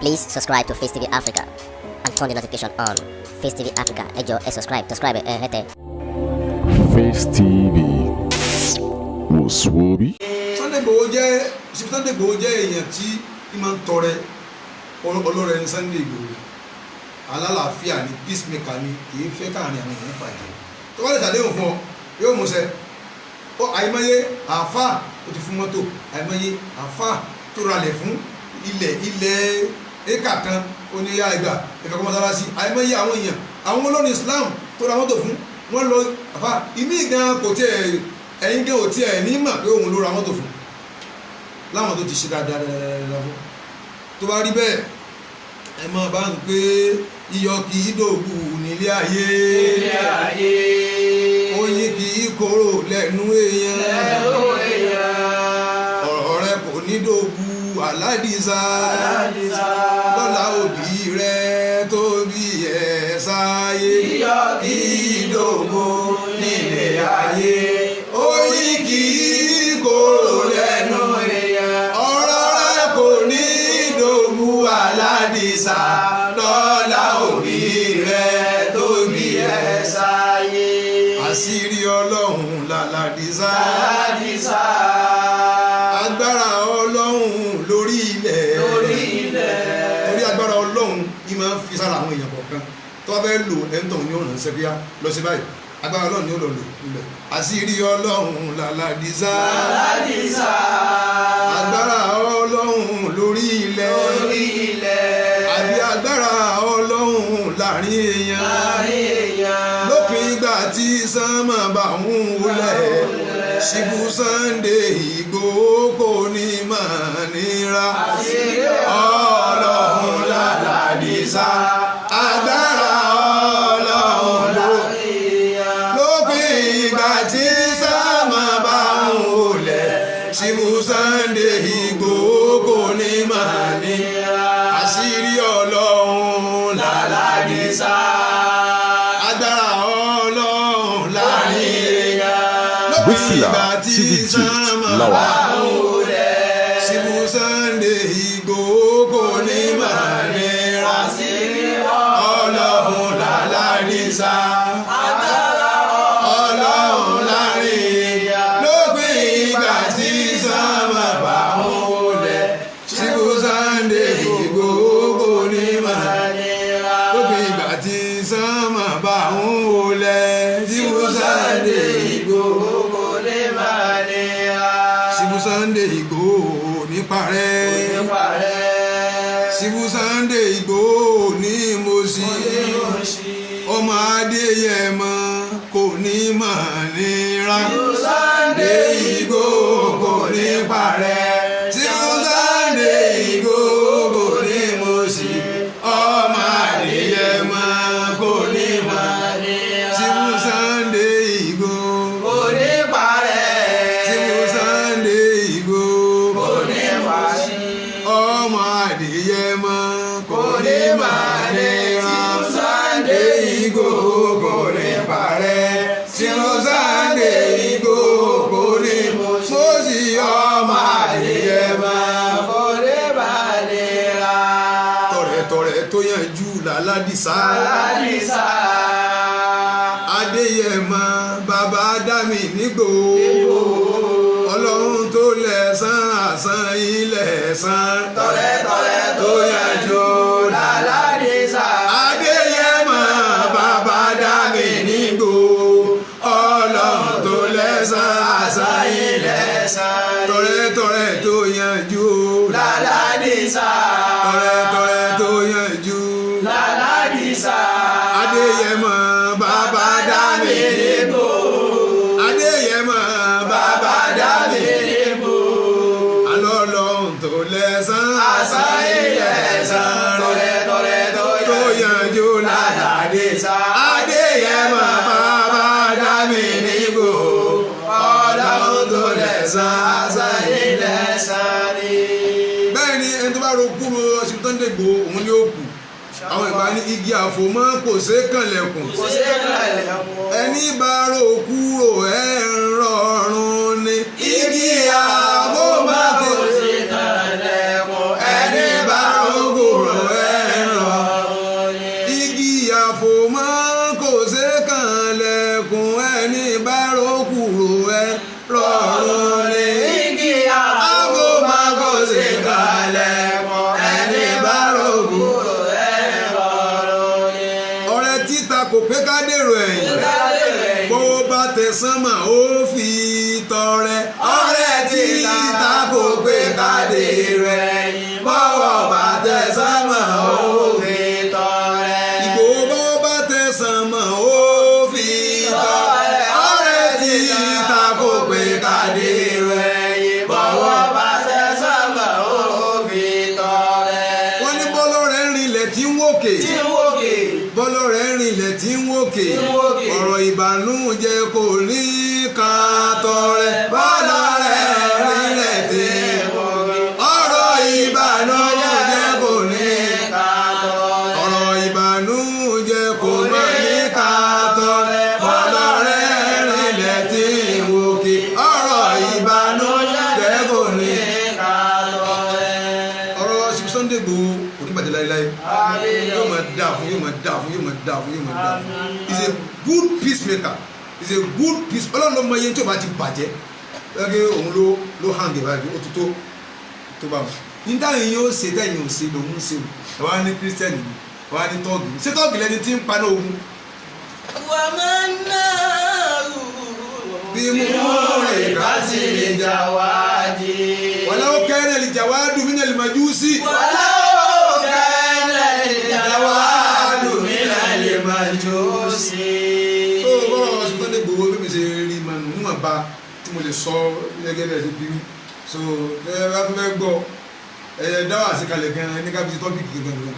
Please subscribe to Face TV Africa and turn the notification on. Face TV Africa, ẹ jọ̀ọ́ ẹ subscribe hẹ́tẹ̀. Face TV Muswobi. Sunday Igboho jẹ́ èèyàn tí máa ń tọrẹ ọlọ́rẹ̀ ní Sunday Igboho alálàáfíà ní peacemaker ní kì í fẹ́ káàrin àwọn èèyàn pàdé tó wá lè ṣàdéhùn fún ọ yóò mú ṣẹ àìmọye àáfàá ó ti fún mọ́tò àìmọye àáfàá tó ralẹ̀ fún ilẹ̀ éka kan oníyà ìgbà ìfẹ́ kọ́ mọ́sálásí àìmọye àwọn èèyàn àwọn olórin Islam tó ra mọ́tò fún wọ́n lọ àáfàá ìmí gan kò tiẹ̀ ẹ̀yin gan ò tiẹ̀ ní mà pé òun ló ra mọ́tò fún láwọn tó ti ṣe dáadáa fún tó bá rí bẹ́ẹ̀ ẹ máa bá ń pé iyọ̀ kì í dògbù nílé ayé oyin kì í korò lẹ́nu èèyàn ọ̀rọ̀ rẹ kò ní dògbù aládìsá lọ́la òbí rẹ tó bí ẹ sáyé iyọ̀ kì í dògbù nílé ayé oyin kì í korò lẹ́nu èèyàn ọ̀rọ̀ rẹ kò ní dògbù aládìsá lọ́la òbí rẹ̀ tó bí ẹ sáyé. Àṣírí Ọlọ́run làlàdìsá. Agbára Ọlọ́run lórí ilẹ̀. Torí agbára Ọlọ́run yìí máa ń fi sára àwọn èèyàn kọ̀ọ̀kan tó bá fẹ́ lò ẹ̀ńtọ̀ ní ọ̀nà ìṣẹ́bíyá lọ sí báyìí agbára Ọlọ́run ni ó lọ lò ilẹ̀. Àṣírí Ọlọ́run làlàdìsá. Agbára Ọlọ́run lórí ilẹ̀. Àbí agbára Ọlọ́run láàrin èèyàn lópin ìgbà tí sánmà bá ń wọlẹ̀ Ṣífù Sunday Igboho kò ní máa nira Ọlọ́run làlàdìsá agbára Ọlọ́run lópin ìgbà tí sánmà bá ń wọlẹ̀ Ṣífù Sunday Igboho kò ní máa nira àṣírí Ọlọ́run làlàdìsá agbára Ọlọ́run láàrin èèyàn lópin ìgbà tí sánmà bá ń wọlẹ̀ Ṣífù Sunday Igboho kò ní máa nira àṣírí Ọlọ́run làlàdìsá agbára Ọlọ́run láàrin èèyàn lópin ìgbà tí sánmà bá ń wọlẹ̀ Ṣífù Sunday Igboho kò ní máa nira lópin ìgbà tí sánmà bá ń wọlẹ̀ Ṣífù Sunday Igboho kò ní máa nira Ṣífù Sunday Igboho ní parẹ́ Ṣífù Sunday Igboho ní Mòṣí ọmọ Adéyẹmọ kò ní máa nira Ṣífù Sunday Igboho kò ní parẹ́ Ṣífù Sunday Igboho kò ní Mòṣí ọmọ Adéyẹmọ kò ní máa nira Ṣífù Sunday Igboho kò ní parẹ́ Ṣífù Sunday Igboho kò ní Mòṣí ọmọ Adéyẹmọ kò ní máa nira Ṣífù Sunday Igboho kò ní parẹ́ Ṣífù Sunday Igboho kò ní Mòṣí ọmọ Adéyẹmọ kò ní máa nira. Tọ̀rẹ̀tọ̀rẹ̀ tó yanjú làládìsá. Adéyẹmọ bàbá Dámì n'Ígbòho Ọlọ́run tó lẹ̀san àsan ilẹ̀ san. Tọ̀rẹ̀tọ̀rẹ̀ tó yanjú làládìsá. Adéyẹmọ bàbá Dámì n'Ígbòho Ọlọ́run tó lẹ̀san àsan ilẹ̀ san. Tọ̀rẹ̀tọ̀rẹ̀ tó yanjú làládìsá. Tọ̀rẹ̀tọ̀rẹ̀ tó yanjú làládìsá. Adéyẹmọ bàbá Dámì n'Ígbòho. Adéyẹmọ bàbá Dámì n'Ígbòho. Ọlọ́run tó lẹ̀san àsan ilẹ̀ san. Tọ̀rẹ̀tọ̀rẹ̀ tó yanjú làládìsá. Adéyẹmọ bàbá Dámì n'Ígbòho. Ọlọ́run tó lẹ̀san àsan ilẹ̀ san ni. Bẹ́ẹ̀ ni ẹni tó bá ro kúrò Ṣífù Sunday Igboho òun ni ó kù. Àwọn ìgbà ní igi àfòmọ́ kò ṣeé kànlẹ̀kùn. Ẹni bá ro kúrò ẹ̀ ń rọrùn ni. Igi àfòmọ́ kò ṣeé kànlẹ̀kùn. Ẹni bá ro kúrò kò pé ká dèrò ẹ̀yìn bó bá tẹ̀sán mà ó fi tọrẹ ọ̀rẹ́ títa kò pé ká dèrò ẹ̀yìn bọ́wọ́ bá tẹ̀sán mà ó fi tọrẹ Ìgbòho bó bá tẹ̀sán mà ó fi tọrẹ ọ̀rẹ́ títa kò pé ká dèrò ẹ̀yìn bọ́wọ́ bá tẹ̀sán mà ó fi tọrẹ. Wọ́n ní bọ́lọ́rẹ́ rinlẹ̀ tí ń wòkè bọ́lọ́rẹ́ rinlẹ̀ tí ń wòkè ọ̀rọ̀ ìbànújẹ́ kò ní ká tọrẹ bọ́lọ́rẹ́ rinlẹ̀ tí ń wòkè ọ̀rọ̀ ìbànújẹ́ kò ní ká tọrẹ ọ̀rọ̀ ìbànújẹ́ kò ní ká tọrẹ bọ́lọ́rẹ́ rinlẹ̀ tí ń wòkè ọ̀rọ̀ ìbànújẹ́ kò ní ká tọrẹ. ọ̀rọ̀ Chief Sunday Igboho kò ní bàjẹ́ láéláé yóò máa dáa fún he's a good peacemaker he's a good peace ọlọ́run ló mọ iye tí o bá ti bàjẹ́ lọ́gẹ́ òun ló hàn gẹ̀ báyìí ó tó bá wọn. níta yìí yóò ṣe tẹ̀yìn ò ṣe lòun ṣe o ẹ̀ wá ní kírísítẹ́nì ẹ̀ wá ní tọ́ọ̀gì ṣé tọ́ọ̀gì lẹni tí ń paná ogun. wà á máa ná bí mo rìn ká sí lè jà wá di. wàlá ó kẹ́rẹ́ lè jà wá dùn mí ní ẹlẹ́mọ̀júsí. wàlá ó kẹ́rẹ́ lè jà wá dùn mí ní ẹlẹ́mọ̀júsí. tó o bọ́rọ̀ Chief Sunday Igboho bí mi ṣe rí ma nù níwọ̀n bá tí mo lè sọ gẹ́gẹ́ bẹ́ẹ̀ ṣe bí mi so ẹ bá fẹ́ gbọ́ ẹ dáwọ́ àṣekalẹ̀ gan-an ní kábíyèsí tọ́pìkì gan-an.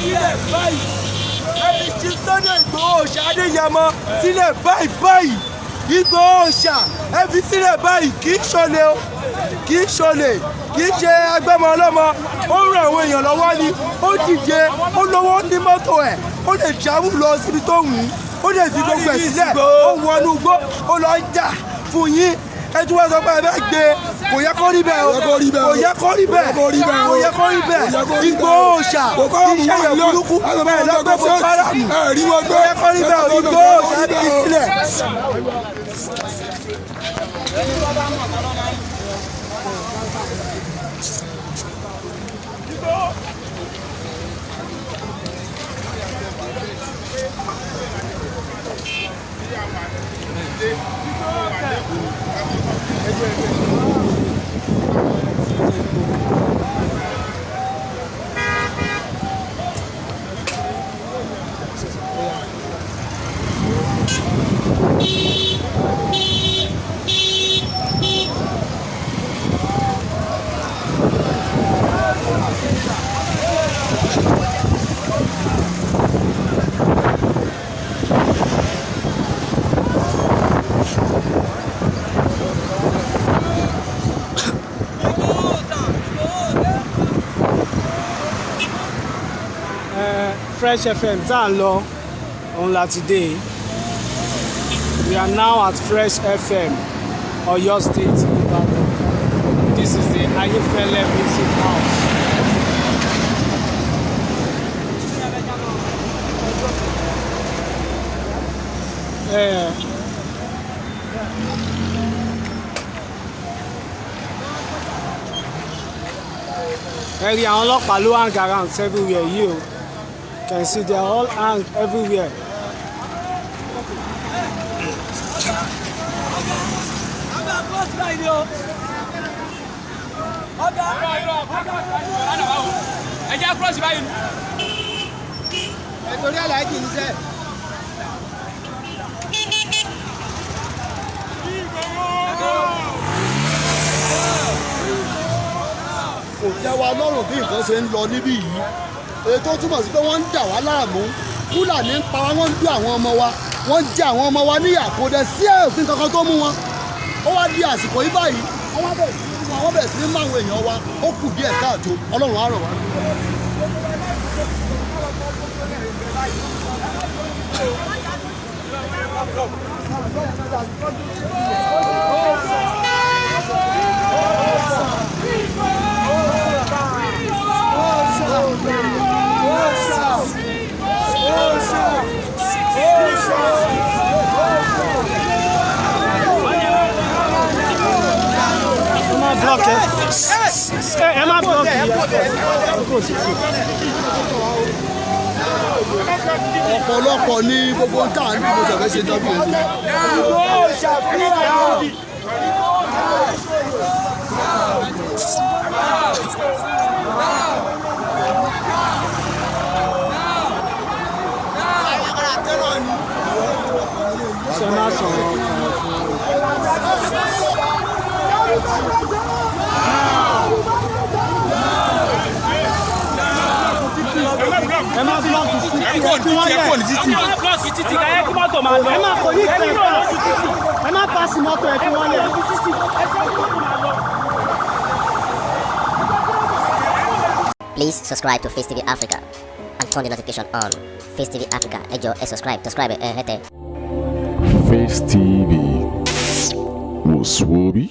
sílẹ̀ báyìí ẹbí Chief Sunday Igboho Adéyẹmọ sílẹ̀ báyìí Igboho ẹbí sílẹ̀ báyìí kì í ṣọlẹ̀ o kì í ṣọlẹ̀ kì í ṣe agbẹ́mọ ọlọ́mọ ó ń ran àwọn èèyàn lọ́wọ́ ni ó dìde ó lówó ní mọ́tò ẹ̀ ó lè travel lọ síbi tó wù ú ó lè fi gbogbo ẹ̀ sílẹ̀ ó wọnú igbó ó lọ jà fún yín ẹ tún wá sọ pé ẹ bẹ gbé kò yẹ kó rí bẹ́ẹ̀ o kò yẹ kó rí bẹ́ẹ̀ Igboho kì í ṣe yẹ burúkú ẹ lọ́gbẹ́ fún fáráàmù kò yẹ kó rí bẹ́ẹ̀ o Igboho ti sílẹ̀. Fresh FM tá à ń lọ òun láti dé. We are now at Fresh FM, Oyo State, Ibadan. This is the Ayefele Music House. Ẹ̀rí àwọn ọlọ́pàá ló hang around everywhere yìí o. Can see they are all hang everywhere. ẹjẹ cross báyìí. nítorí aláàjì ní sẹ. kò tẹ́ wa lọ́rùn bí nǹkan ṣe ń lọ níbí yìí ètò túmọ̀ sí pé wọ́n ń dà wá láàmú Fúlàní ń pa wá wọ́n ń gbé àwọn ọmọ wa wọ́n jẹ àwọn ọmọ wa níyà kò dẹ̀ sí òfin kankan tó mú wọn ó wá di àsìkò yìí báyìí wọ́n bẹ̀rẹ̀ sí ní mú àwọn èèyàn wa ó kù díẹ̀ káàtó Ọlọ́run á ràn wá. Ẹ má block ọ̀pọ̀lọpọ̀ ní gbogbo tá à ń bí mo tẹ̀fẹ́ ṣe tọ́jú ẹ̀. Ìgbòho ṣàfihàn. Sọ́nà sọ̀rọ̀ ọkàn fún ẹ má blọọkì títì ẹ kí wọ́n lẹ̀ ẹ má blọọkì títì ẹ kí mọ́tò máa lọ ẹ má kò ní ìfẹ́ ẹ má pàṣẹ mọ́tò ẹ kí wọ́n lẹ̀. Please subscribe to Face TV Africa and turn the notification on. Face TV Africa, ẹ jọ̀ọ́ ẹ subscribe hẹ́tẹ̀. Face TV was Swoby.